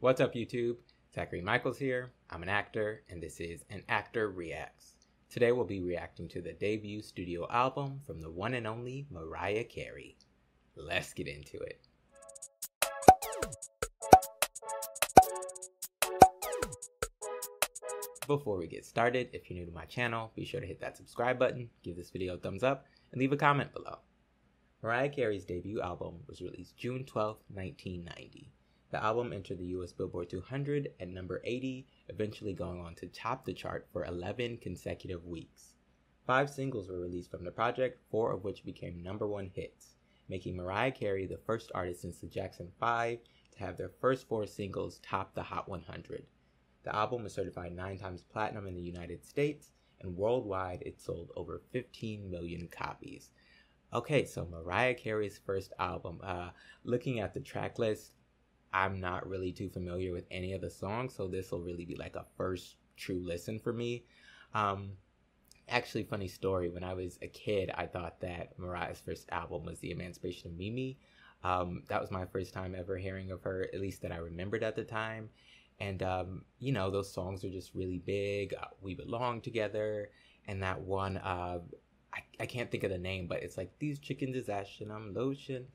What's up, YouTube? Zachary Michaels here. I'm an actor, and this is An Actor Reacts. Today we'll be reacting to the debut studio album from the one and only Mariah Carey. Let's get into it. Before we get started, if you're new to my channel, be sure to hit that subscribe button, give this video a thumbs up, and leave a comment below. Mariah Carey's debut album was released June 12, 1990. The album entered the US Billboard 200 at number 80, eventually going on to top the chart for 11 consecutive weeks. 5 singles were released from the project, 4 of which became #1 hits, making Mariah Carey the first artist since the Jackson 5 to have their first 4 singles top the Hot 100. The album was certified 9 times platinum in the United States, and worldwide it sold over 15 million copies. Okay, so Mariah Carey's first album. Looking at the track list, I'm not really too familiar with any of the songs, so this will really be like a first true listen for me. Actually, funny story, when I was a kid, I thought that Mariah's first album was The Emancipation of Mimi. That was my first time ever hearing of her, at least that I remembered at the time. And, you know, those songs are just really big. We Belong Together. And that one, I can't think of the name, but it's like, these chickens is ashing on lotion.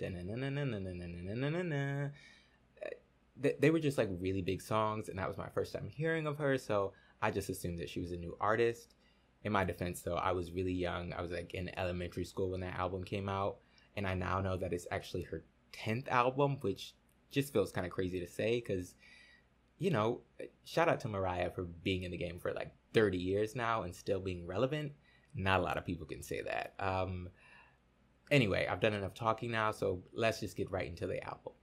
They were just like really big songs. And that was my first time hearing of her. So I just assumed that she was a new artist. In my defense, though, I was really young. I was like in elementary school when that album came out. And I now know that it's actually her 10th album, which just feels kind of crazy to say because, you know, shout out to Mariah for being in the game for like 30 years now and still being relevant. Not a lot of people can say that. Anyway, I've done enough talking now, so let's just get right into the album.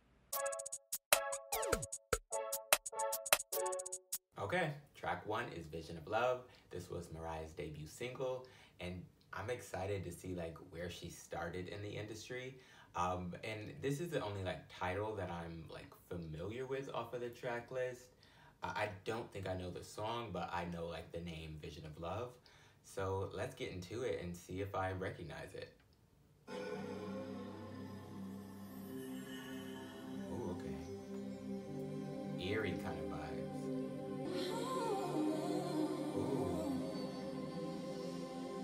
Okay, track 1 is Vision of Love. This was Mariah's debut single, and I'm excited to see like where she started in the industry. And this is the only like title that I'm like familiar with off of the track list. I don't think I know the song, but I know like the name Vision of Love. So let's get into it and see if I recognize it. Ooh, okay. Eerie kind of vibes. Ooh.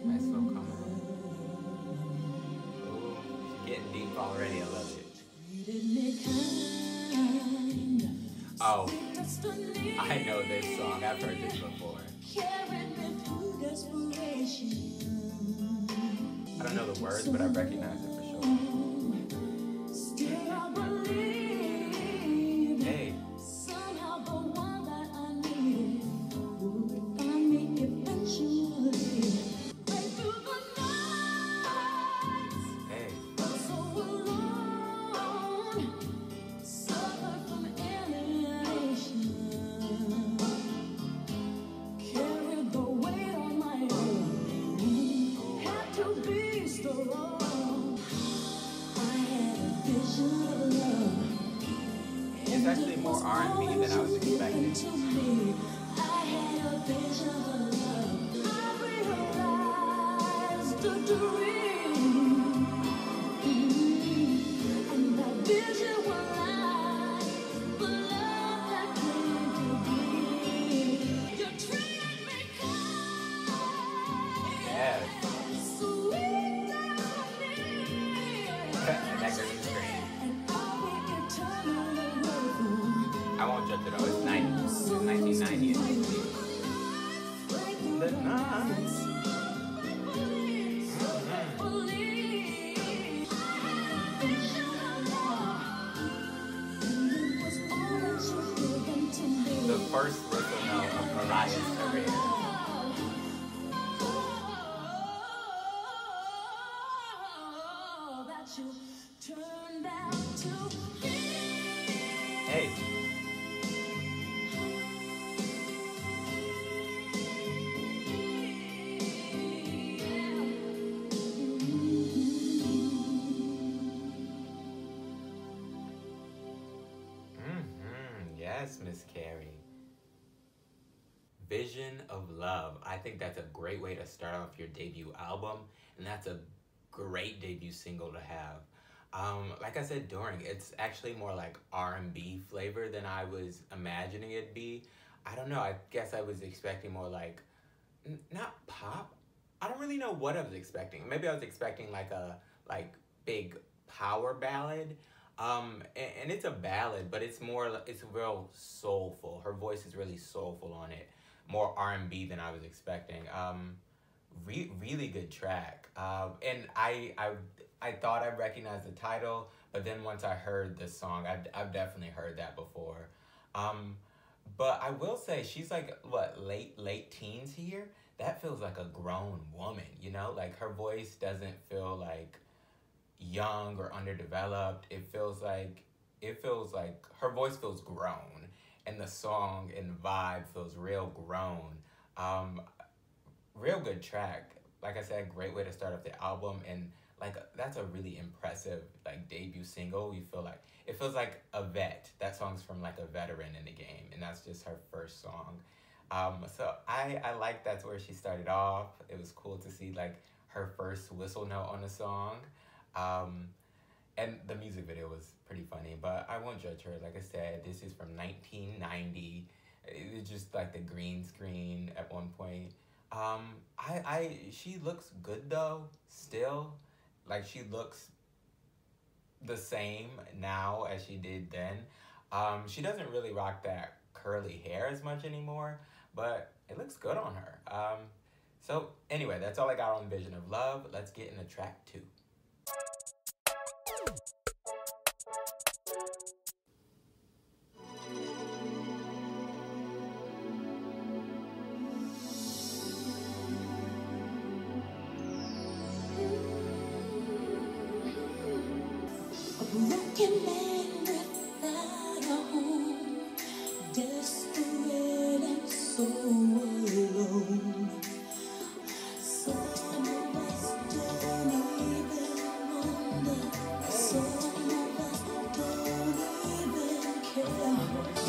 Nice slow comment. Ooh, she's getting deep already. I love it. Oh, I know this song. I've heard this before. I don't know the words, but I recognize it for sure. Hey. It's actually more R&B than I was expecting. Yes. That girl is great. I won't judge it though, it's 1990. The nights. The first whistle note of Mariah's career. Hey. Yes, Miss Carey. Vision of Love. I think that's a great way to start off your debut album, and that's a great debut single to have. Like I said, during, it's actually more like R&B flavor than I was imagining it'd be. I don't know. I guess I was expecting more like not pop. I don't really know what I was expecting. Maybe I was expecting like a like big power ballad. And it's a ballad, but it's real soulful. Her voice is really soulful on it. More R&B than I was expecting. Really good track. And I thought I recognized the title, but then once I heard the song, I've definitely heard that before. Um, but I will say she's like what late teens here. That feels like a grown woman, you know? Like her voice doesn't feel like young or underdeveloped. It feels like her voice feels grown, and the song and vibe feels real grown. Um, Real good track. Like I said, great way to start off the album, and like that's a really impressive like debut single. You feel like it feels like a vet. That song's from like a veteran in the game, and that's just her first song. So I like that's where she started off. It was cool to see like her first whistle note on the song. Um, and the music video was pretty funny, but I won't judge her. Like I said, this is from 1990. It was just like the green screen at one point. She looks good though, still. Like she looks the same now as she did then. She doesn't really rock that curly hair as much anymore, but it looks good on her. So anyway, that's all I got on Vision of Love. Let's get into track 2. Broken man without a home, desperate and so alone. Some of us don't even wonder. Some of us don't even care.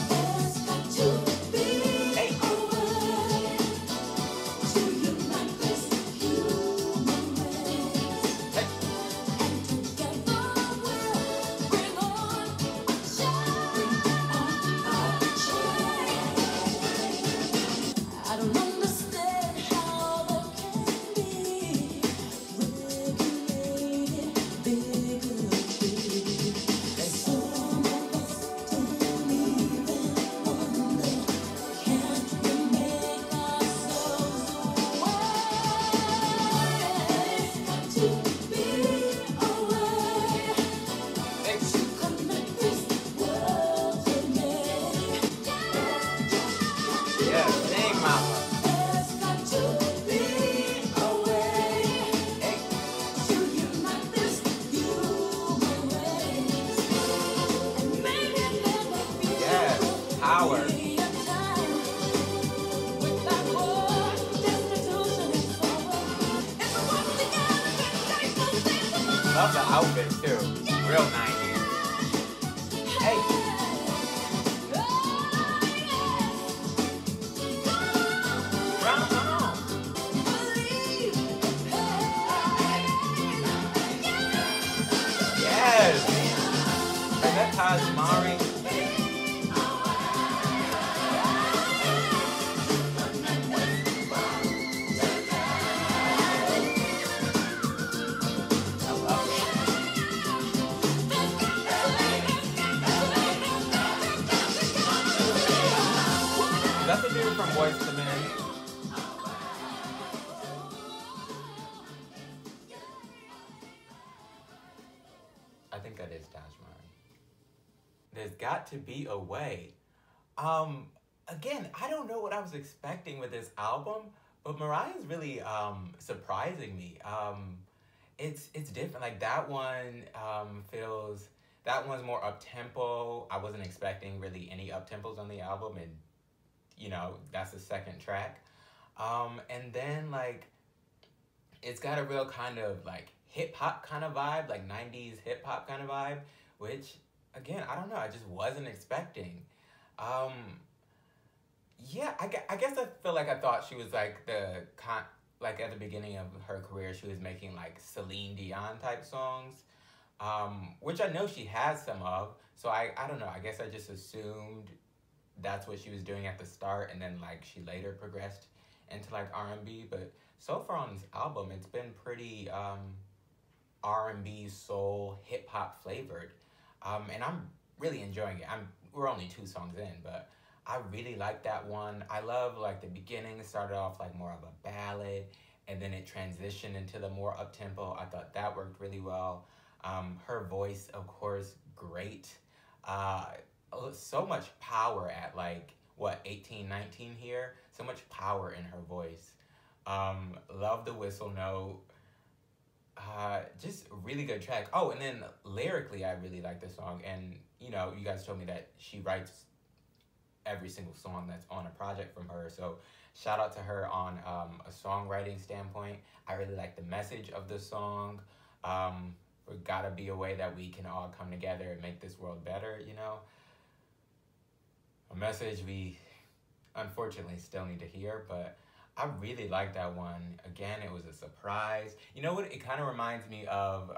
There's got to be a way to unite this human race. And together we'll bring on a change. I don't understand how there can be regulated bigotry. Some of us don't even wonder, can't we make ourselves aware? Got to be a way to connect this world today. Yeah, sing, mama. There's got to be a way Hey, to unite this human race. And maybe there will be yes, power. a time without war, destitution, and sorrow. If we work together, can take those things tomorrow. Love the outfit too. Real 90s. Hey, run, come on. Yes. Is that Taj Mari? I love it. Is that the dude from Boyz II Men? I think that is Taj Mari. There's got to be a way. Again, I don't know what I was expecting with this album, but Mariah's really surprising me. It's different. Like that one that one's more up tempo. I wasn't expecting really any up tempos on the album, and that's the second track. And then like it's got a real kind of like hip hop kind of vibe, like 90s hip hop kind of vibe, which again, I don't know, I just wasn't expecting. Um, yeah, I guess I feel like I thought she was like like at the beginning of her career, she was making like Celine Dion type songs. which I know she has some of. So I don't know. I guess I just assumed that's what she was doing at the start, and then like she later progressed into like R&B. But so far on this album, it's been pretty R&B, soul, hip hop flavored, and I'm really enjoying it. We're only 2 songs in, but I really like that one. I love like the beginning. It started off like more of a ballad, and then it transitioned into the more up tempo. I thought that worked really well. Her voice, of course, great. Uh, so much power at like what 18, 19 here. So much power in her voice. Love the whistle note. Just a really good track. Oh, and then lyrically, I really like this song. And you know, you guys told me that she writes every single song that's on a project from her. So shout out to her on a songwriting standpoint. I really like the message of the song. There gotta be a way that we can all come together and make this world better. You know, a message we unfortunately still need to hear, but I really like that one. Again, it was a surprise. You know what? It kind of reminds me of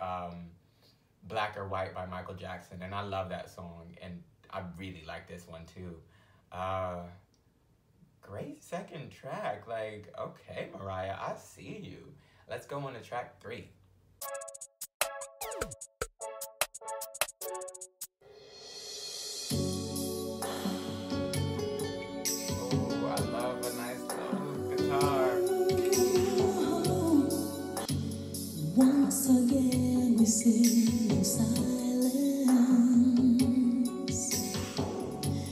Black or White by Michael Jackson, and I love that song, and I really like this one too. Great second track. Like, okay, Mariah, I see you. Let's go on to track 3. Oh, I love a nice little guitar. Once again we sit in silence.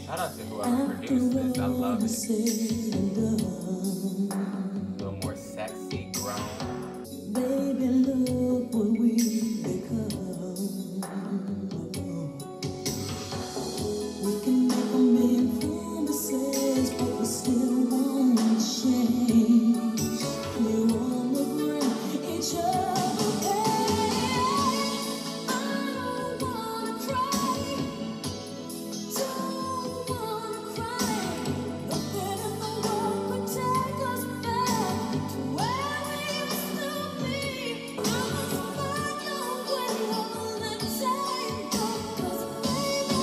Shout out to whoever produced this. I love it. A little more sexy, grown. Baby, look what we become. We can make a million promises, but we still won't change. We wanna bring each other pain. I don't wanna cry, don't wanna cry. Nothing in the world could take us back to where we used to be. I must find a way of letting go, 'cause baby,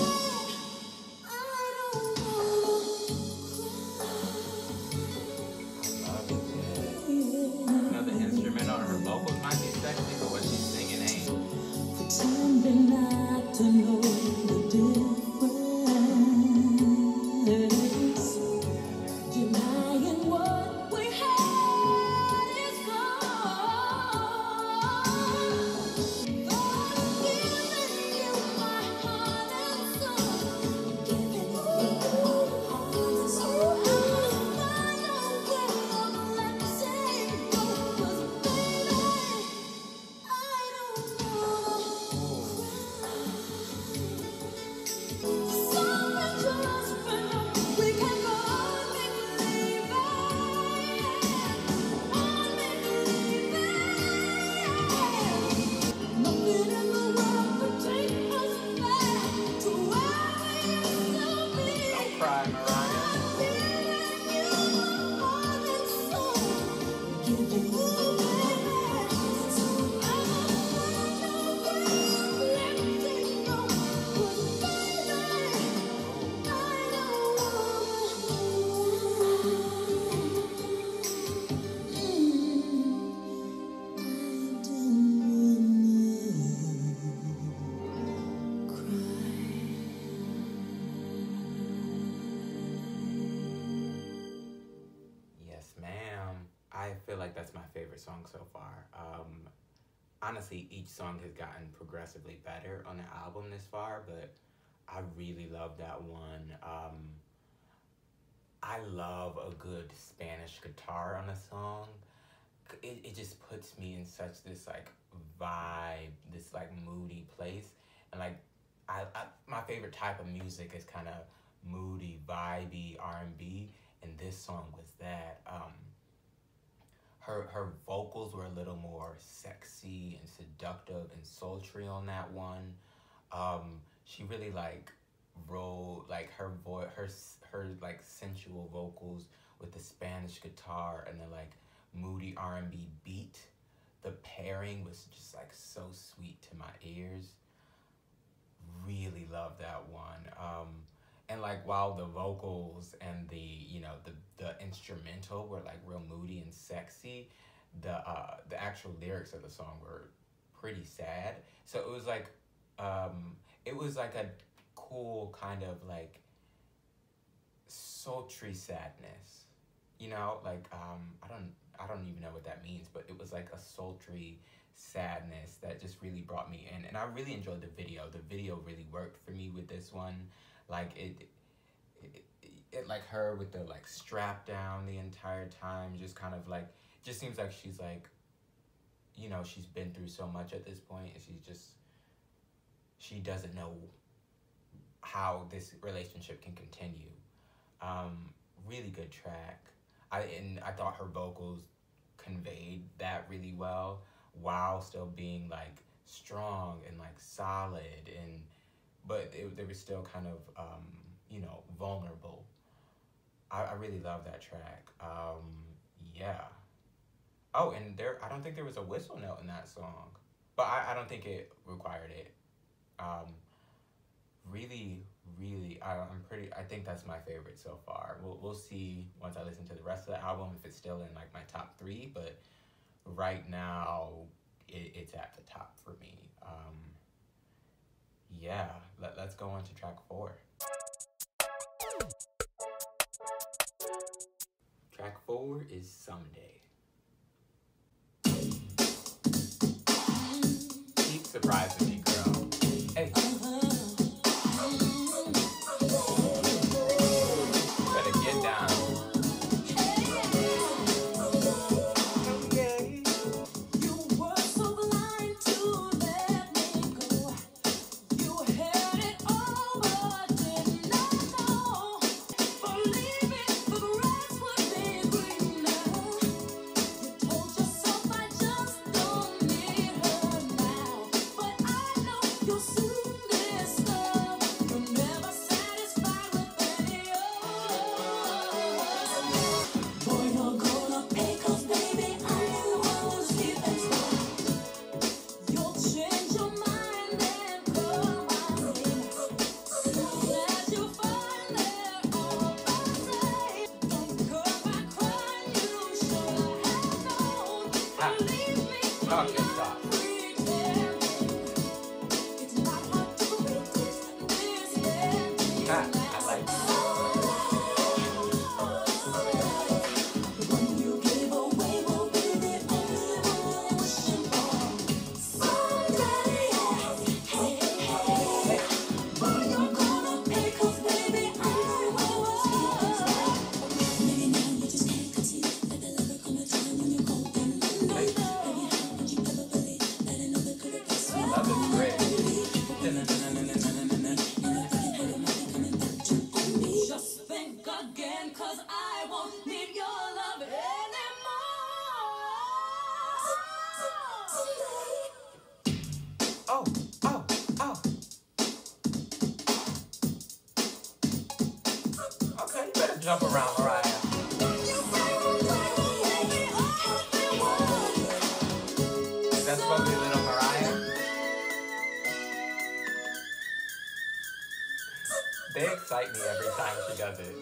I don't wanna Love it. cry. You know, the instrument on her vocals might be sexy, but what she's singing ain't. Pretending not to know the difference. Denying what we had is gone. I'm giving you my heart and soul. Giving you my heart and soul. I must find a way of letting go, 'cause baby, I don't wanna Don't cry, Mariah. Yes, ma'am. I feel like that's my favorite song so far. Honestly, each song has gotten progressively better on the album this far, but I really love that one. I love a good Spanish guitar on a song. It just puts me in such this like vibe, this like moody place, and like I my favorite type of music is kind of moody, vibey R&B, and this song was that. Her vocals were a little more sexy and seductive and sultry on that one. She really like rolled like her voice, her like sensual vocals with the Spanish guitar and the like moody R&B beat the pairing was just like so sweet to my ears. Really love that one. And like while the vocals and the instrumental were like real moody and sexy, the actual lyrics of the song were pretty sad. So it was like a cool kind of like sultry sadness. Like I don't even know what that means, but it was like a sultry sadness that just really brought me in, and I really enjoyed the video. The video really worked for me with this one. Like it like her with the like strap down the entire time, just kind of like, just seems like she's like, she's been through so much at this point, and she doesn't know how this relationship can continue. Really good track. I thought her vocals conveyed that really well while still being like strong and like solid, but they were still kind of vulnerable. I really love that track. Yeah. Oh, and I don't think there was a whistle note in that song, but I don't think it required it. Really, I think that's my favorite so far. We'll see once I listen to the rest of the album if it's still in like my top 3, but right now it's at the top for me. Yeah, let's go on to track 4. Track 4 is Someday. Keep surprising me, girl. Hey. Better get down. Jump around, Mariah. Is that supposed to be little Mariah? They excite me every time she does it.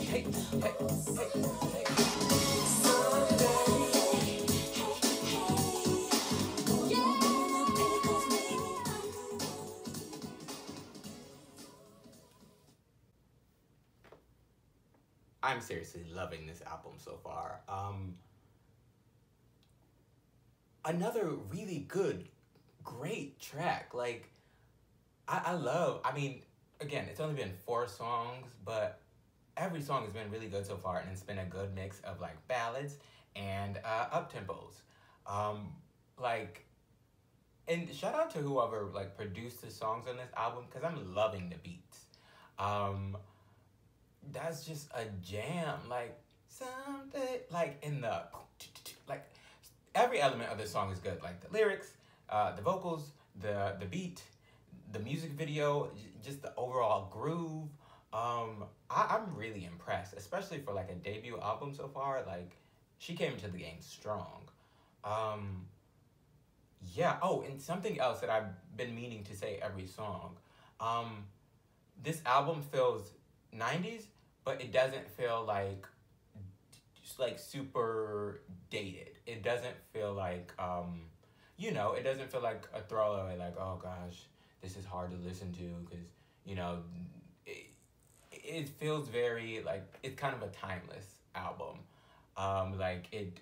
Hey, hey, hey, hey. I'm seriously loving this album so far. Another really good, great track. Like, I mean, again, it's only been 4 songs, but every song has been really good so far, and it's been a good mix of like ballads and up-tempos. And shout out to whoever like produced the songs on this album, because I'm loving the beats. That's just a jam. Like, someday, like in the, like every element of this song is good. Like the lyrics, the vocals, the beat, the music video, just the overall groove. I'm really impressed, especially for like a debut album so far. Like, she came into the game strong. Yeah. Oh, and something else that I've been meaning to say every song. This album feels 90s, but it doesn't feel like just like super dated. It doesn't feel like it doesn't feel like a throwaway, like, oh gosh, this is hard to listen to, because it feels very like it's kind of a timeless album. Like it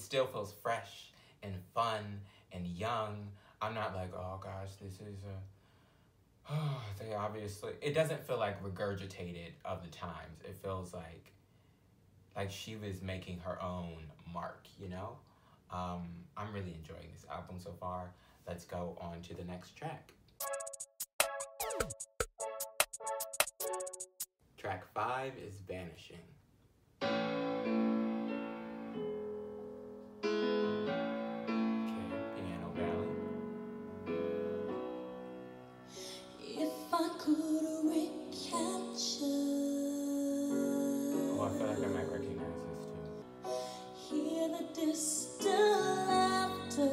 still feels fresh and fun and young. I'm not like, oh gosh, this is they obviously, it doesn't feel like regurgitated of the times. It feels like she was making her own mark, I'm really enjoying this album so far. Let's go on to the next track. Track 5 is Vanishing. Piano ballad. If I could recapture, Oh, I feel like I might recognize this too. hear the distant laughter.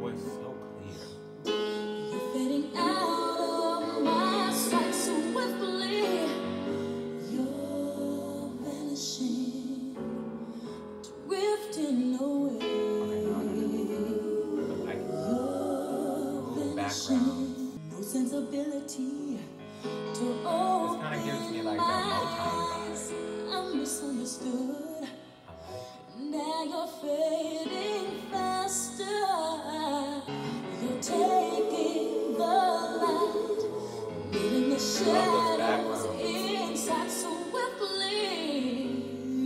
Voice so clear. You're fading out of my sight so swiftly. You're vanishing, drifting away. Like You're background. vanishing, no sensibility to This kind of gives me like a Motown vibe. I'm misunderstood. I like it. Now you're fading faster. You're taking the light, leaving the shadows backgrounds. inside so swiftly.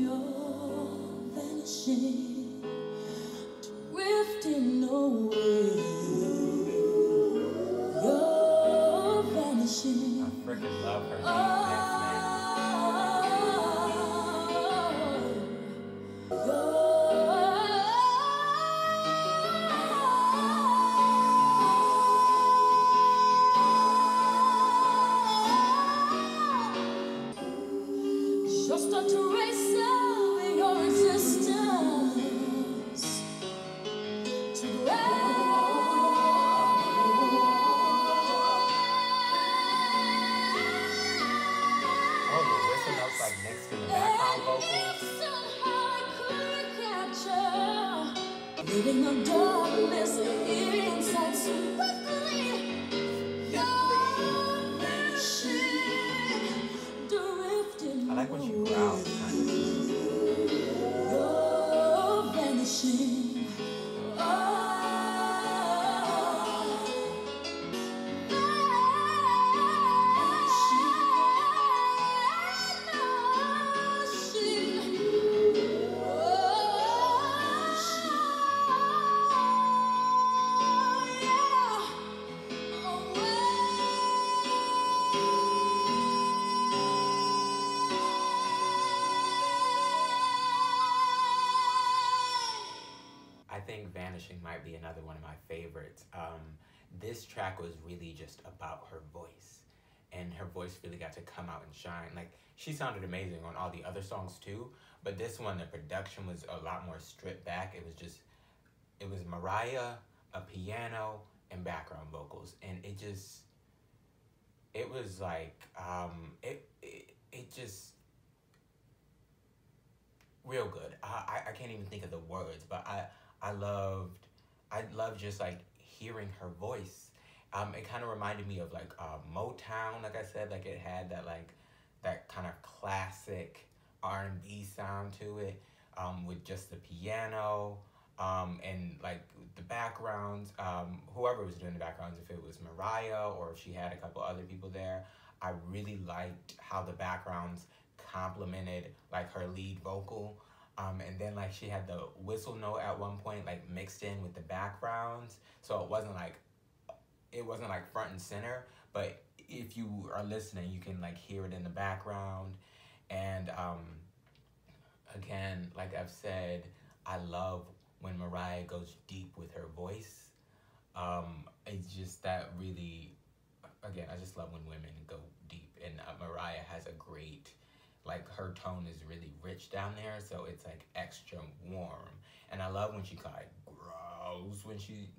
You're vanishing, drifting away. You're vanishing. I freaking love her deep Just a trace of your existence to Oh, the whistle notes like next to the background vocals. living the darkness inside so quickly. You're vanishing, drifting. I like when she growls, kind of. You're vanishing. I think Vanishing might be another one of my favorites. This track was really just about her voice, and her voice really got to come out and shine. Like, she sounded amazing on all the other songs too, but this one, the production was a lot more stripped back. It was Mariah, a piano, and background vocals, and it was like, it just real good. I can't even think of the words, but I loved just like hearing her voice. It kind of reminded me of like Motown, like I said, like it had that kind of classic R&B sound to it, with just the piano, and like the backgrounds, whoever was doing the backgrounds, if it was Mariah or if she had a couple other people there. I really liked how the backgrounds complemented like her lead vocal. And then like she had the whistle note at one point like mixed in with the backgrounds, so it wasn't like front and center, but if you are listening you can like hear it in the background. And again, like I've said, I love when Mariah goes deep with her voice. It's just that really, again, I just love when women go deep, and Mariah has a great like her tone is really rich down there, so it's like extra warm. And I love when she kind of growls when she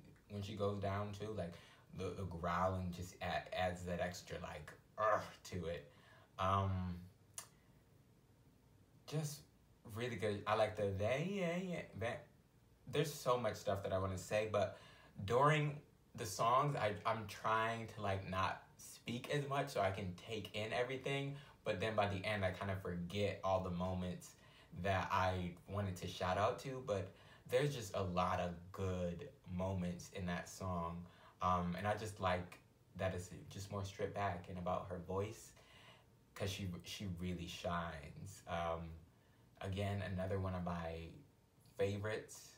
goes down too. Like the growling just adds that extra like to it. Just really good. I like the there's so much stuff that I want to say, but during the songs I'm trying to like not speak as much so I can take in everything, but then by the end I kind of forget all the moments that I wanted to shout out to. But there's just a lot of good moments in that song, and I just like that it's just more stripped back and about her voice, because she really shines. Again, another one of my favorites.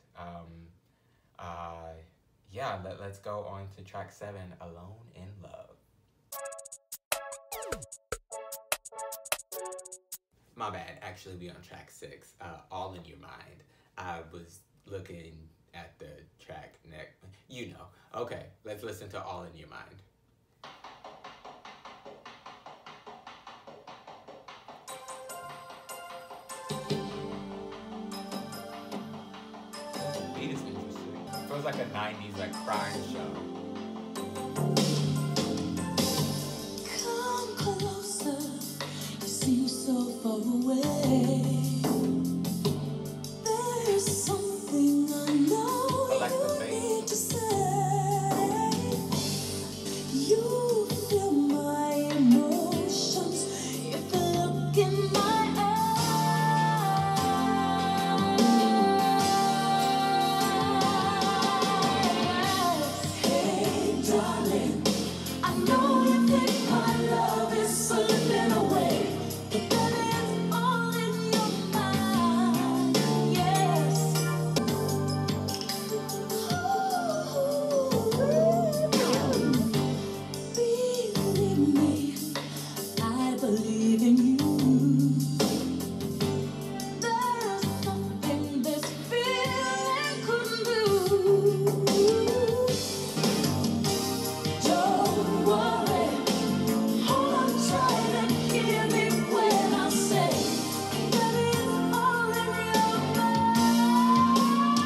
Yeah, let's go on to track 7, Alone in Love. My bad, actually we on track 6, All in Your Mind. I was looking at the track next, you know. Okay, let's listen to All in Your Mind. Beat is interesting. It feels like a 90s like crime show. Come closer, you seem so far away. There's something I know I like the you bass. need to say. You feel my emotions if you look in my eyes. Hey, darling, I know you think my love is slipping away, but that is all in your mind. Yes. Believe me, I believe in you. There's something this feeling could do. Don't worry, hold on tight and hear me when I say that it's all in your mind.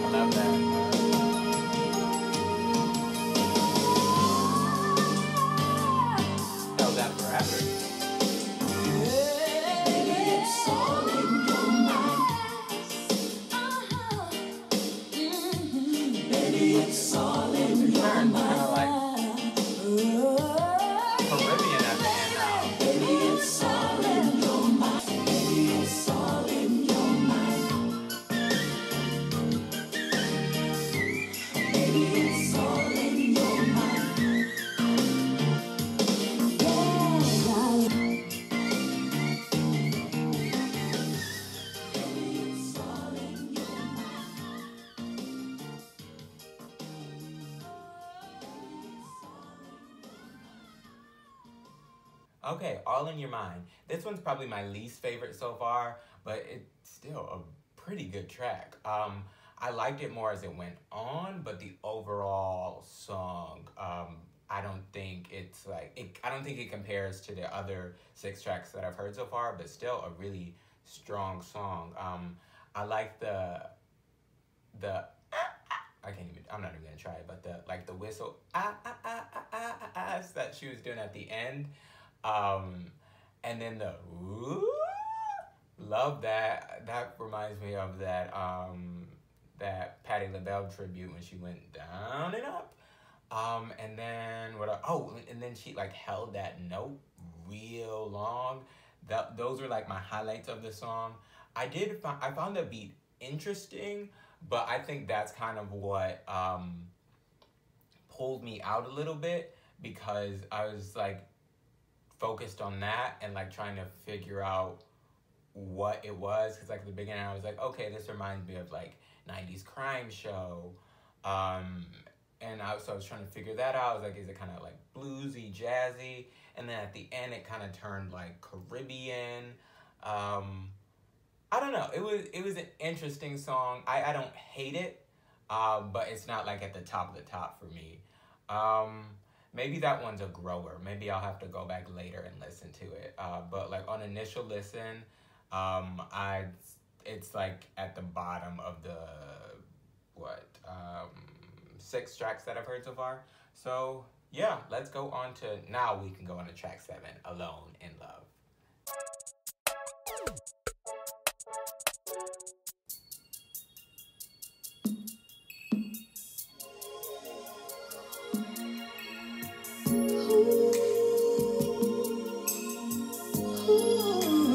I love that. Held that forever. Baby, it's all in your mind. Baby, it's all in your Turns mind. kind of like Caribbean at the end now. Baby, it's all in your mind. Baby, it's all in your mind. Baby, it's all in your mind. Yeah, darling. Baby, it's all in your mind. Okay, All in Your Mind. This one's probably my least favorite so far, but it's still a pretty good track. I liked it more as it went on, but the overall song, I don't think it's like I don't think it compares to the other 6 tracks that I've heard so far, but still a really strong song. I like the I can't even, I'm not even gonna try it, but the whistle that she was doing at the end. And then the ooh, love that. That reminds me of that that Patti LaBelle tribute when she went down and up. And then and then she like held that note real long. Those were like my highlights of the song. I found the beat interesting, but I think that's kind of what pulled me out a little bit, because I was like focused on that and like trying to figure out what it was, because like at the beginning I was like, okay, this reminds me of like 90s crime show, and so I was trying to figure that out. I was like, is it kind of like bluesy, jazzy? And then at the end it kind of turned like Caribbean. I don't know, it was an interesting song. I don't hate it, but it's not like at the top of the top for me. maybe that one's a grower. Maybe I'll have to go back later and listen to it. But like on initial listen, it's like at the bottom of the what 6 tracks that I've heard so far. So yeah, let's go on to now. We can go on to track 7, "Alone in Love."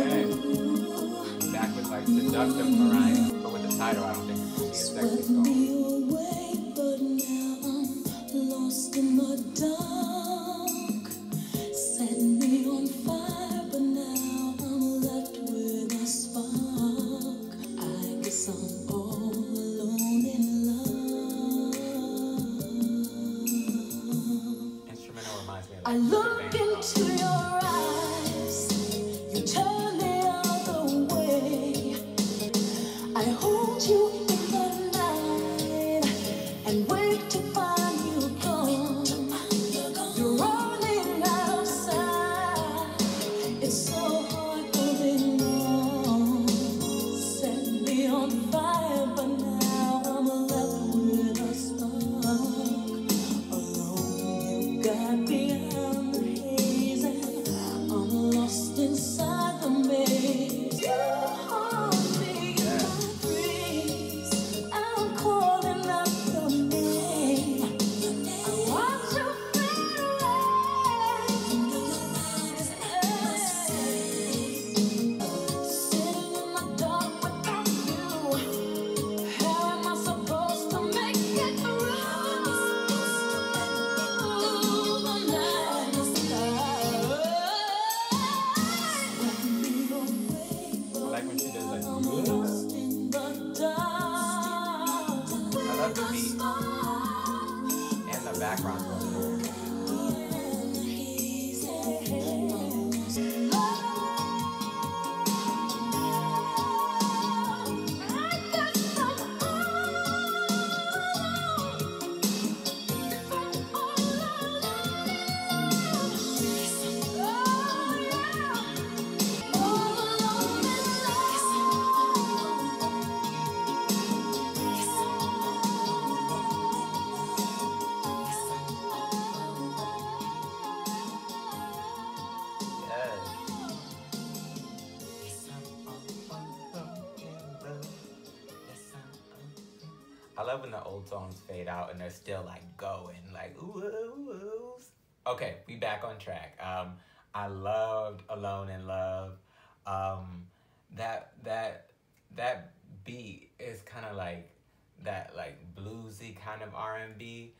Okay, back with like seductive Mariah, but with the title, I don't think it's gonna be a sexy song. Away, but now I'm lost in the dark. Set me on fire, but now I'm left with a spark. I guess I'm all alone in love. Instrumental reminds me of I like look Luther Vandross. into your eyes, you turn the other way. I hold you in the night and wait to find you gone. You're running out of sight. It's so hard moving on. Set me on fire, but now I'm left with a spark. Alone, you got me on the haze, and I'm lost inside the maze. You haunt me in my dreams. I'm calling out your name. I watch you fade away. Sitting in the dark without you. How am I supposed to make it through the night? I like when she does like, "Whoa." In the dark. I love the beat and the background vocals. I love when the old songs fade out and they're still like going, like ooh, ooh, ooh. Okay, we back on track. I loved "Alone in Love." That beat is kind of like that like bluesy kind of R&B.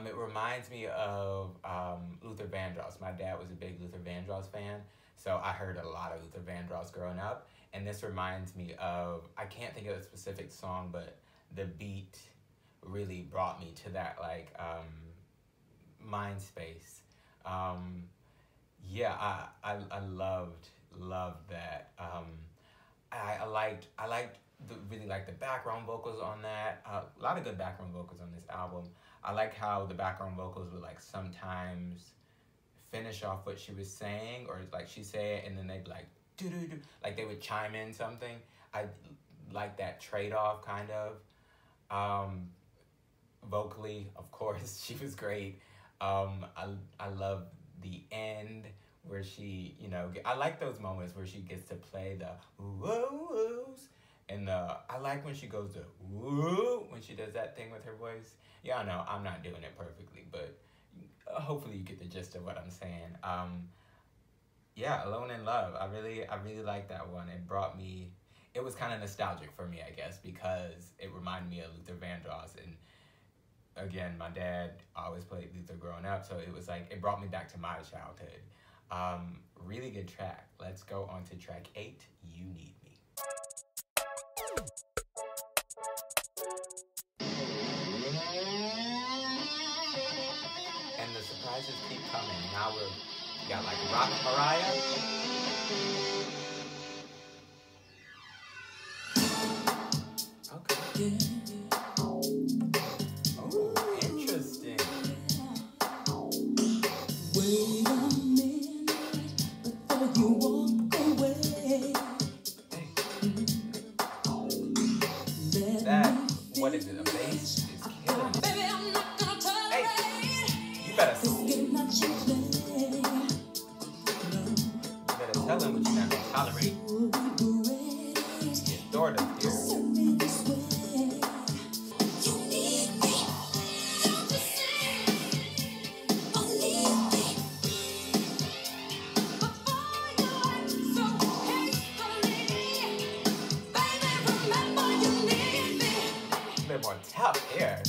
It reminds me of Luther Vandross. My dad was a big Luther Vandross fan, so I heard a lot of Luther Vandross growing up. And this reminds me of, I can't think of a specific song, but the beat really brought me to that like mind space. Yeah, I loved that. I liked really like the background vocals on that. A lot of good background vocals on this album. I like how the background vocals would like sometimes finish off what she was saying, or like she say it and then they'd be like do do do, like they would chime in something. I like that trade off kind of. Vocally, of course, she was great. I love the end where she, you know, I like those moments where she gets to play the whoos, and I like when she goes to woo when she does that thing with her voice. Yeah, I know I'm not doing it perfectly, but hopefully you get the gist of what I'm saying. Yeah, "Alone in Love." I really like that one. It brought me. It was kind of nostalgic for me, I guess, because it reminded me of Luther Vandross, and again, my dad always played Luther growing up, so it was like it brought me back to my childhood. Really good track. Let's go on to track 8, "You Need Me." And the surprises keep coming. Now we got like rock Mariah. Okay. Oh, interesting. tell him what you're not gonna tolerate. The authoritative here. A bit more tough here.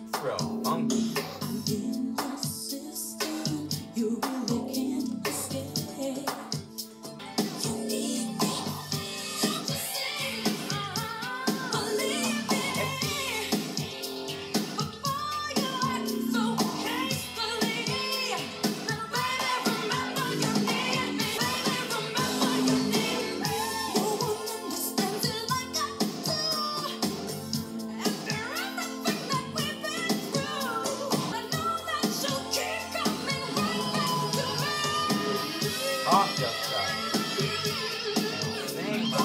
It's real funky. Talk your stuff. And sing my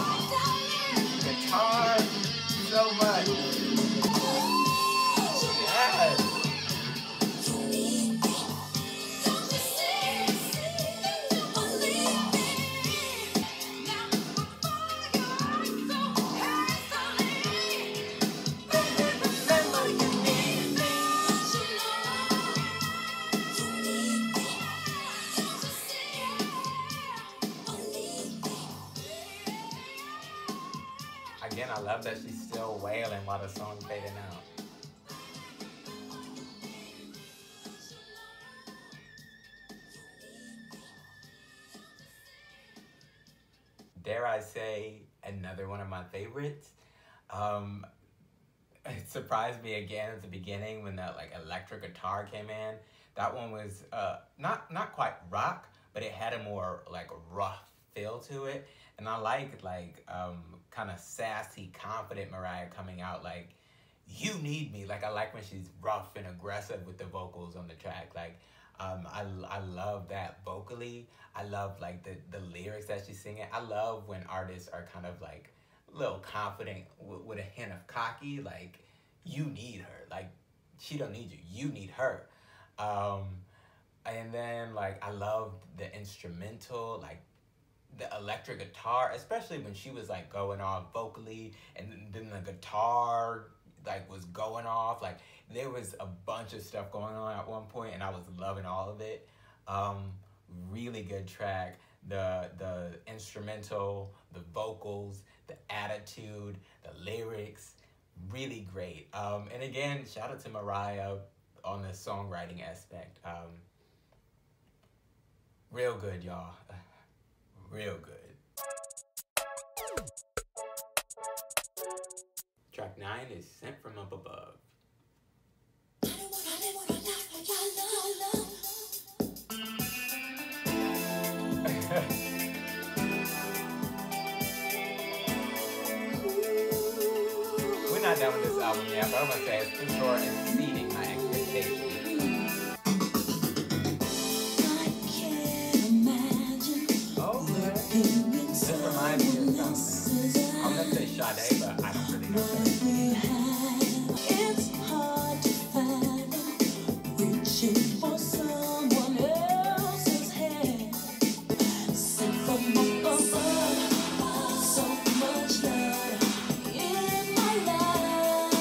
guitar so much. Yes. Again, I love that she's still wailing while the song's fading out. Dare I say, another one of my favorites. It surprised me again at the beginning when that like electric guitar came in. That one was not quite rock, but it had a more like rough feel to it. And I like kind of sassy, confident Mariah coming out like, you need me. Like I like when she's rough and aggressive with the vocals on the track. Like I love that vocally. I love like the lyrics that she's singing. I love when artists are kind of like a little confident with a hint of cocky. Like you need her. Like she don't need you. You need her. And then like I loved the instrumental, like the electric guitar, especially when she was like going off vocally, and then the guitar like was going off. Like there was a bunch of stuff going on at one point, and I was loving all of it. Really good track. The instrumental, the vocals, the attitude, the lyrics, really great. And again, shout out to Mariah on the songwriting aspect. Real good, y'all. Real good. Track 9 is Sent From Up Above. We're not done with this album yet, but I'm gonna say it's for sure exceeding my expectations. This reminds me of something. I'm gonna say Sade, but I don't really know that. It's hard to find reaching for someone else's hand. Sent from above, so much love in my life.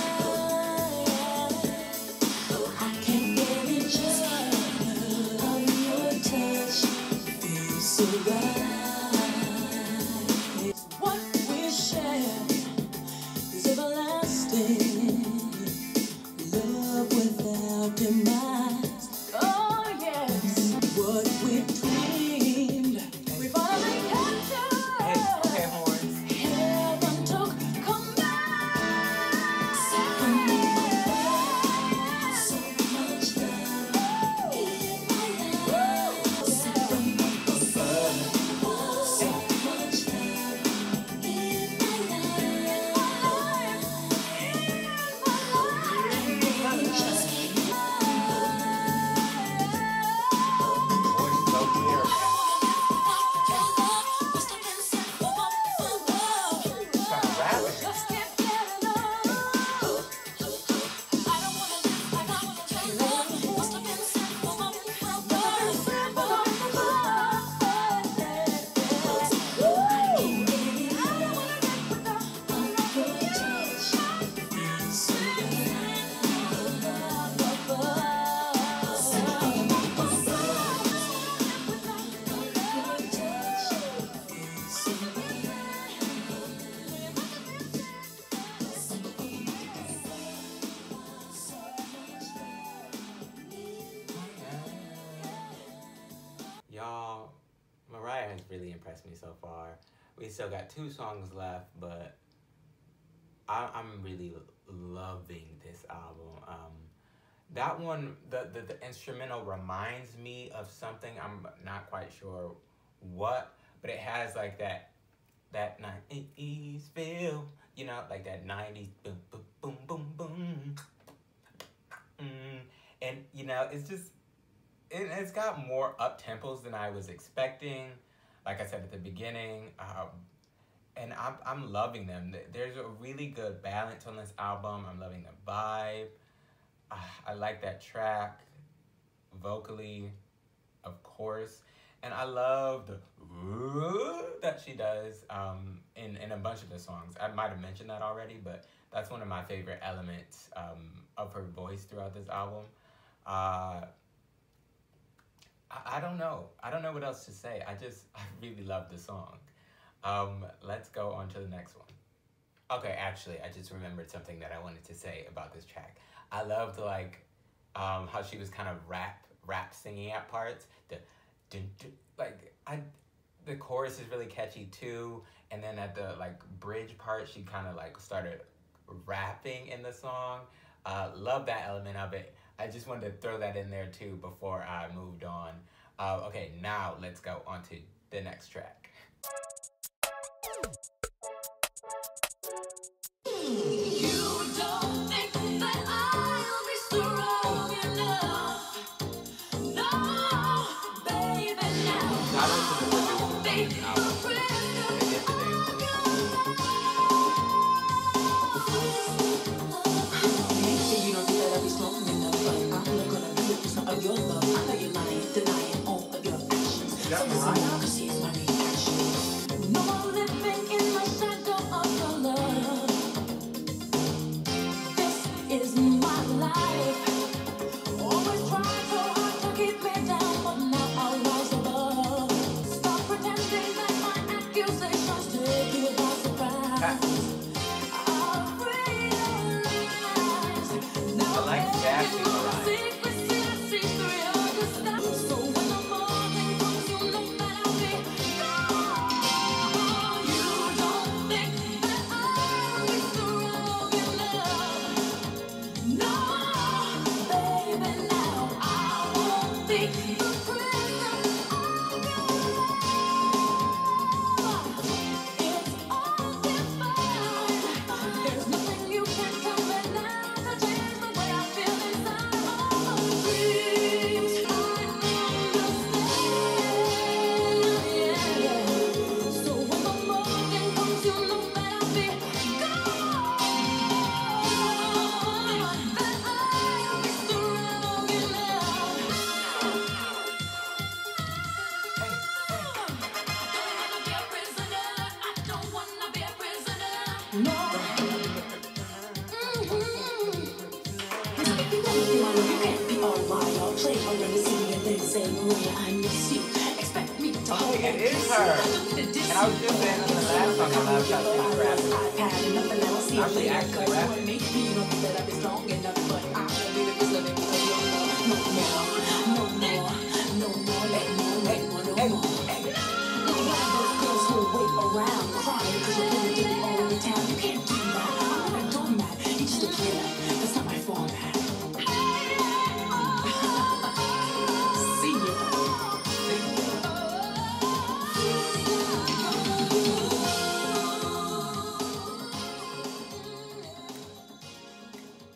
I can't get enough of your touch. Feels so right. What we share is everlasting. Love without demise. Oh yes, what we dreamed, we finally captured. Okay, horns. Heaven took command. So much love in my life. So much love in my life. impressed me so far. We still got 2 songs left, but I'm really loving this album. That one, the instrumental reminds me of something. I'm not quite sure what, but it has like that 90s feel, you know, like that 90s boom, boom, boom, boom, boom. And, you know, it's got more up tempos than I was expecting. Like I said at the beginning, and I'm loving them. There's a really good balance on this album. I'm loving the vibe. I like that track vocally, of course, and I love the that she does in a bunch of the songs. I might have mentioned that already, but that's one of my favorite elements of her voice throughout this album. I don't know. I don't know what else to say. I really love the song. Let's go on to the next one. Okay, actually, I just remembered something that I wanted to say about this track. I loved like how she was kind of rap singing at parts. The chorus is really catchy too, and then at the like bridge part, she kind of like started rapping in the song. Love that element of it. I just wanted to throw that in there too before I moved on. Okay, now let's go on to the next track. You don't think that I'll be strong enough? No, baby, now Shout out to the producers on this album. They did the damn thing. Maybe you don't think that I'll be strong enough, but I'm not gonna be a prisoner of your love. I know you're lying, denying all of your actions. Is that So listen Mariah? now, 'cause here's my reaction. no more living in my shadow of your love. This is my life. Always try so hard to keep me down, but now I'll rise above. Stop pretending that my accusations take you by surprise. I'll realize now I like sassy Mariah. so when the morning comes, you know that I'll be gone. You don't think that I'll be strong enough? No, baby, now I won't be the prisoner of your love. It's all divine. There's nothing you can tell me now to change the way I feel inside. All the dreams I understand. Yeah. So when the morning comes, you know that I'll be gone. That I'll be strong enough. I don't wanna be a prisoner. No. If you want to be mine, you can't be all wild. Play already, sing and then say, Maria, I miss you. Expect me to hold It is her. And I was just saying in the last song, I loved how she was rapping. iPad and nothing else. See Now she you actually later. rapping. Maybe you don't think that I'll be strong enough, but I won't be the prisoner of your love. No more, no more, no more, let no more. Like those girls who wait around crying because you're going to be all over town. You can't do that. I'm not a doormat. You're just a player. That's not my format. See ya.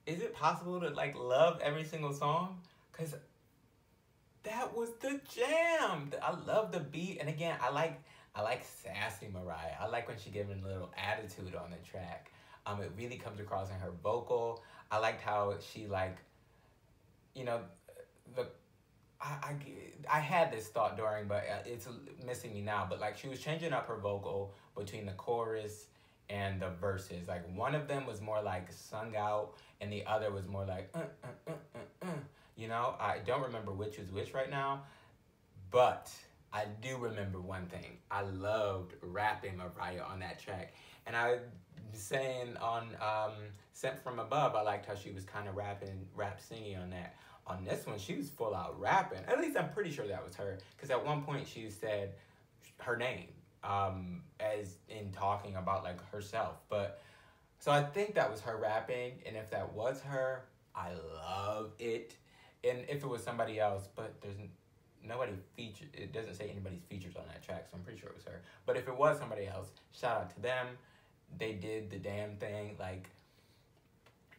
Is it possible to like love every single song? Cause that was the jam. I love the beat, and again, I like sassy Mariah. I like when she giving a little attitude on the track. It really comes across in her vocal. I liked how she like, you know, I had this thought during, but it's missing me now. But like she was changing up her vocal between the chorus and the verses. Like one of them was more like sung out, and the other was more like You know, I don't remember which is which right now, but I do remember one thing. I loved rapping Mariah on that track, and I was saying on Sent From Above, I liked how she was kind of rap singing on that. On this one, she was full out rapping. At least I'm pretty sure that was her, because at one point she said, her name, as in talking about like herself. But so I think that was her rapping, and if that was her, I love it. And if it was somebody else, but there's nobody featured, it doesn't say anybody's features on that track, so I'm pretty sure it was her. But if it was somebody else, shout out to them. They did the damn thing, like.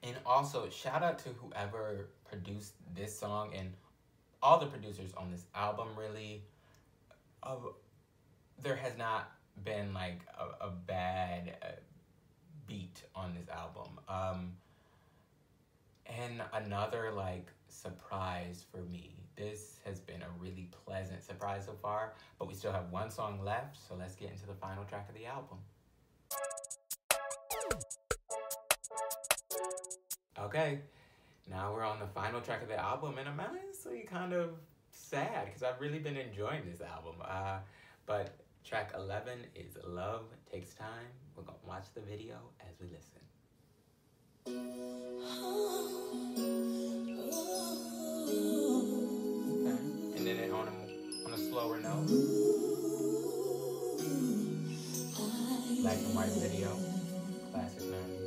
And also shout out to whoever produced this song and all the producers on this album. Really, there has not been like a bad beat on this album. And another like surprise for me. This has been a really pleasant surprise so far, but we still have one song left, so let's get into the final track of the album. Okay, now we're on the final track of the album, and I'm honestly kind of sad because I've really been enjoying this album. But track 11 is Love Takes Time. We're gonna watch the video as we listen. Okay. And then on a slower note, black and white video, classic 90s.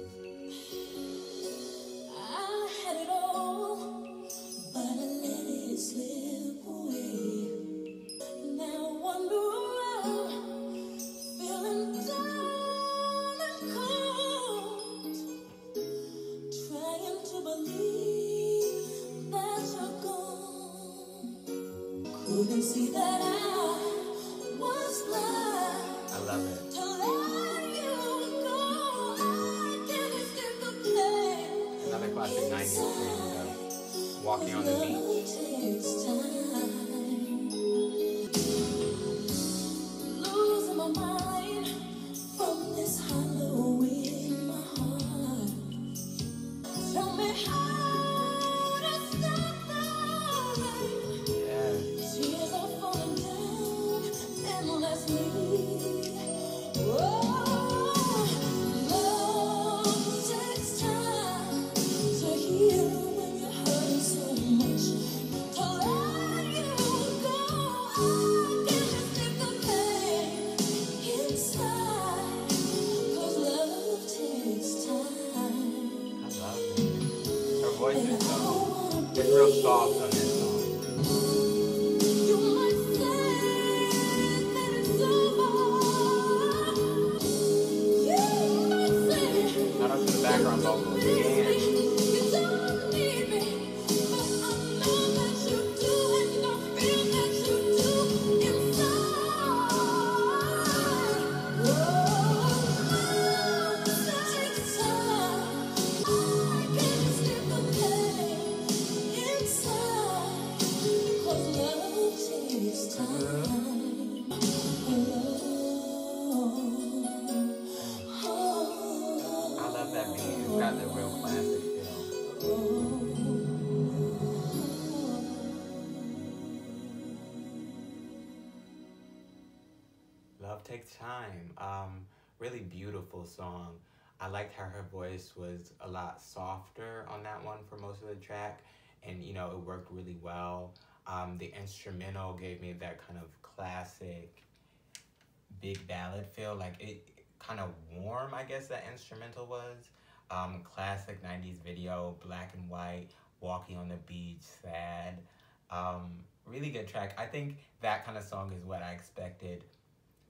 I had it all, but I let it slip away. Now I'm around, feeling down and cold, trying to believe that you're gone. Couldn't see that I was blind. I love it. To let you go, I can't escape the pain. Another classic 90s thing, walking on the beach. Love takes time. Losing my mind from this hollow in my heart. Tell me how to stop the rain. Yeah. Tears are falling down endlessly. Oh, love takes time to heal when you're hurting so much. To let you go, I can't escape the pain inside. 'Cause love takes time. I love it. Her voice And is I wanna it's real soft on this song. You might say that it's over. You might say Shout out to the background vocals. you And don't need me, but I know that you do, and I feel that you do inside. Oh, love takes time. I can't escape the pain inside. 'Cause love takes time. I love that beat. It's got the real classic feel. Love Takes Time. Really beautiful song. I liked how her voice was a lot softer on that one for most of the track, and you know it worked really well. The instrumental gave me that kind of classic big ballad feel, like it kind of warm, I guess that instrumental was. Classic 90s video, black and white, walking on the beach, sad. Really good track. I think that kind of song is what I expected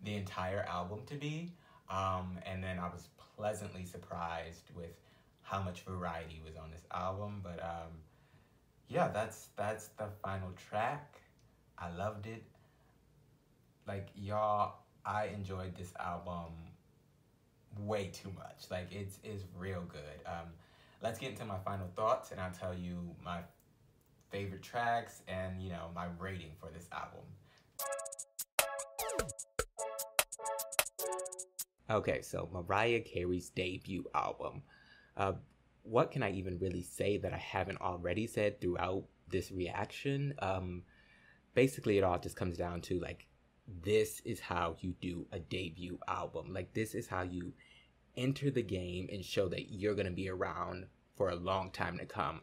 the entire album to be. And then I was pleasantly surprised with how much variety was on this album. But yeah, that's the final track. I loved it. Like, y'all, I enjoyed this album way too much. Like, it's real good. Let's get into my final thoughts, and I'll tell you my favorite tracks and, you know, my rating for this album. Okay, so Mariah Carey's debut album. What can I even really say that I haven't already said throughout this reaction? Basically, it all just comes down to, like, this is how you do a debut album. Like, this is how you enter the game and show that you're going to be around for a long time to come.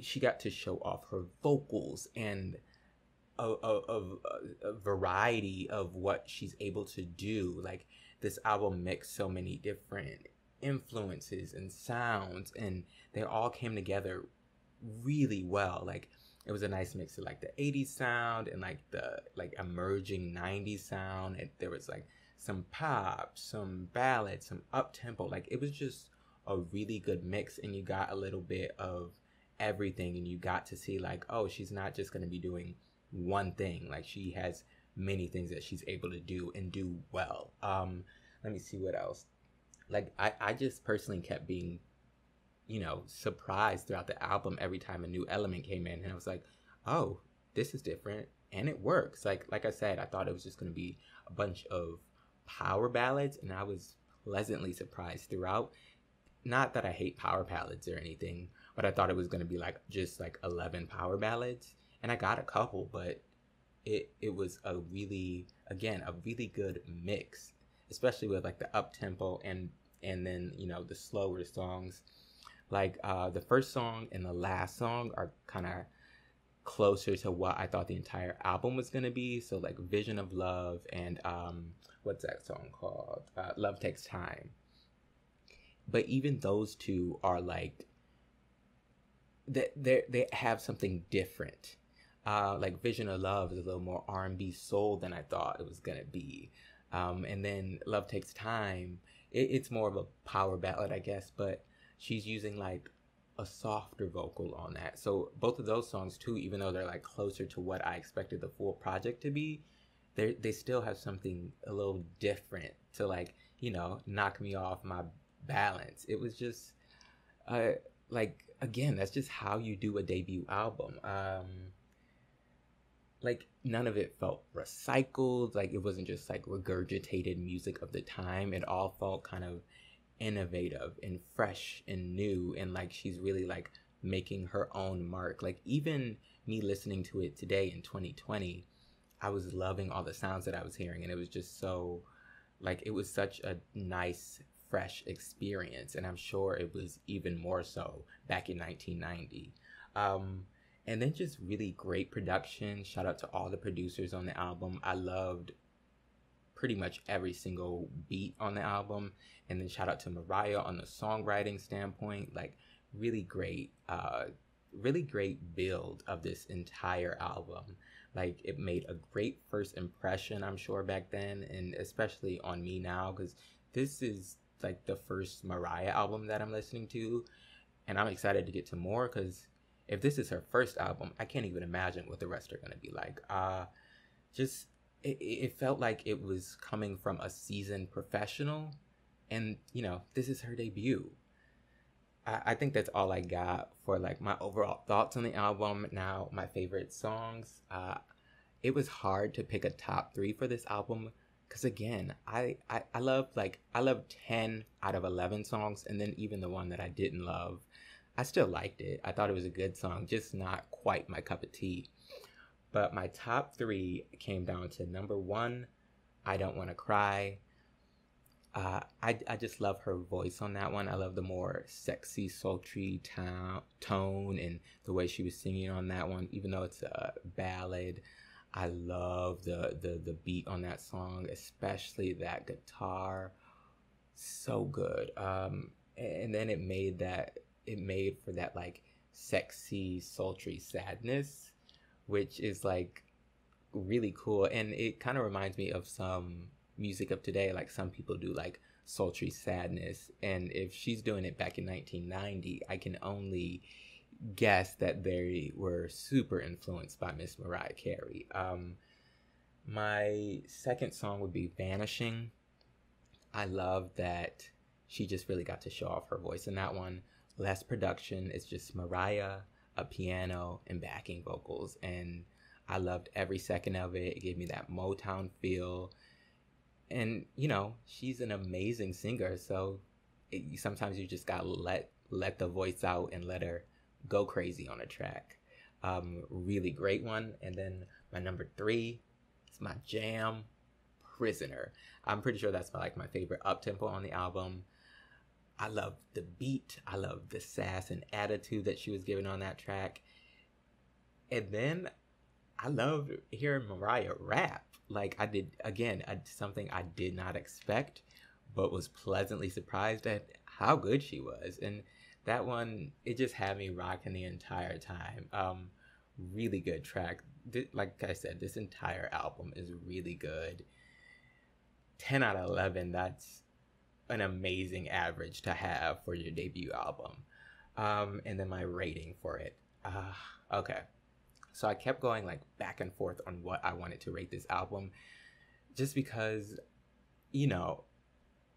She got to show off her vocals and a variety of what she's able to do. Like, this album mixed so many different influences and sounds, and they all came together really well. Like, it was a nice mix of like the 80s sound and like the like emerging 90s sound, and there was like some pop, some ballads, some up tempo. Like, it was just a really good mix, and you got a little bit of everything, and you got to see like, oh, she's not just going to be doing one thing. Like, she has many things that she's able to do and do well. Let me see what else. Like, I just personally kept being, you know, surprised throughout the album every time a new element came in, and I was like, oh, this is different, and it works. Like I said, I thought it was just going to be a bunch of power ballads, and I was pleasantly surprised throughout. Not that I hate power ballads or anything, but I thought it was going to be like just like 11 power ballads, and I got a couple, but it was a really, again, a really good mix, especially with like the up tempo and then, you know, the slower songs. Like, the first song and the last song are kind of closer to what I thought the entire album was going to be. So like Vision of Love and what's that song called? Love Takes Time. But even those two are like, they have something different. Like Vision of Love is a little more R&B soul than I thought it was going to be. And then Love Takes Time, it's more of a power ballad, I guess, but she's using like a softer vocal on that. So both of those songs too, even though they're like closer to what I expected the full project to be, they still have something a little different to, like, you know, knock me off my balance. It was just like, again, that's just how you do a debut album. Like, none of it felt recycled. Like, it wasn't just like regurgitated music of the time. It all felt kind of innovative and fresh and new, and like she's really like making her own mark. Like, even me listening to it today in 2020, I was loving all the sounds that I was hearing, and it was just so, like, it was such a nice, fresh experience, and I'm sure it was even more so back in 1990. And then just really great production. Shout out to all the producers on the album. I loved pretty much every single beat on the album. And then shout out to Mariah on the songwriting standpoint. Like, really great build of this entire album. Like, it made a great first impression, I'm sure, back then, and especially on me now, because this is like the first Mariah album that I'm listening to, and I'm excited to get to more, because if this is her first album, I can't even imagine what the rest are going to be like. It felt like it was coming from a seasoned professional, and, you know, this is her debut. I think that's all I got for like my overall thoughts on the album. Now, my favorite songs. It was hard to pick a top 3 for this album, because again, I love 10 out of 11 songs, and then even the one that I didn't love, I still liked it. I thought it was a good song, just not quite my cup of tea. But my top 3 came down to number 1, I Don't Want to Cry. I just love her voice on that one. I love the more sexy, sultry tone and the way she was singing on that one, even though it's a ballad. I love the beat on that song, especially that guitar. So good. And then it made for that like sexy, sultry sadness, which is like really cool. And it kind of reminds me of some music of today. Like, some people do like sultry sadness, and if she's doing it back in 1990, I can only guess that they were super influenced by Miss Mariah Carey. My second song would be Vanishing. I love that she just really got to show off her voice in that one. Less production, it's just Mariah, a piano, and backing vocals, and I loved every second of it. It gave me that Motown feel, and, you know, she's an amazing singer, so sometimes you just gotta let the voice out and let her go crazy on a track. Really great one. And then my number 3 is my jam, Prisoner. I'm pretty sure that's my favorite up-tempo on the album. I love the beat. I love the sass and attitude that she was giving on that track. And then I love hearing Mariah rap. Like I did again, something I did not expect, but was pleasantly surprised at how good she was. And that one, it just had me rocking the entire time. Really good track. Like I said, this entire album is really good. 10 out of 11, that's an amazing average to have for your debut album. And then my rating for it. Okay. So I kept going like back and forth on what I wanted to rate this album, just because, you know,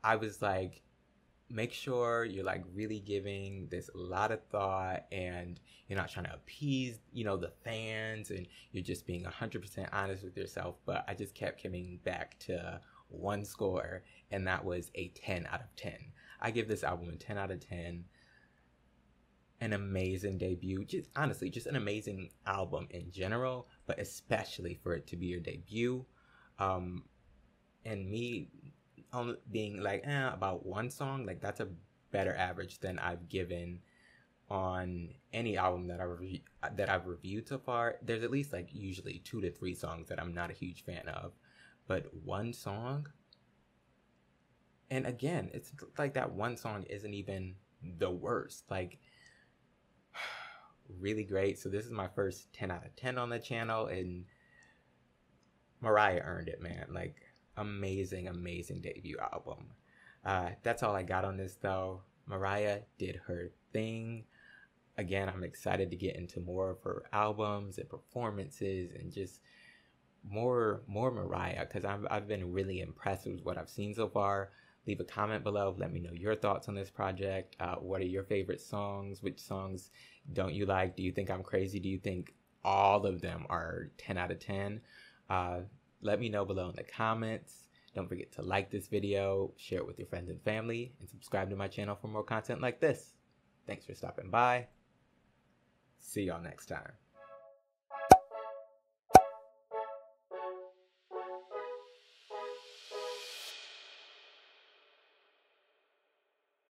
I was like, make sure you're like really giving this a lot of thought and you're not trying to appease, you know, the fans, and you're just being 100% honest with yourself. But I just kept coming back to one score, and that was a 10 out of 10. I give this album a 10 out of 10. An amazing debut, just honestly, just an amazing album in general, but especially for it to be your debut. And me only being like, about one song, like that's a better average than I've given on any album that I've reviewed so far. There's at least like usually 2 to 3 songs that I'm not a huge fan of, but one song, and again, it's like that one song isn't even the worst. Like, really great. So this is my first 10 out of 10 on the channel, and Mariah earned it, man. Like, amazing debut album. That's all I got on this though. Mariah did her thing. Again, I'm excited to get into more of her albums and performances and just more Mariah, because I've been really impressed with what I've seen so far. Leave a comment below. Let me know your thoughts on this project. What are your favorite songs? Which songs don't you like? Do you think I'm crazy? Do you think all of them are 10 out of 10? Let me know below in the comments. Don't forget to like this video, share it with your friends and family, and subscribe to my channel for more content like this. Thanks for stopping by. See y'all next time.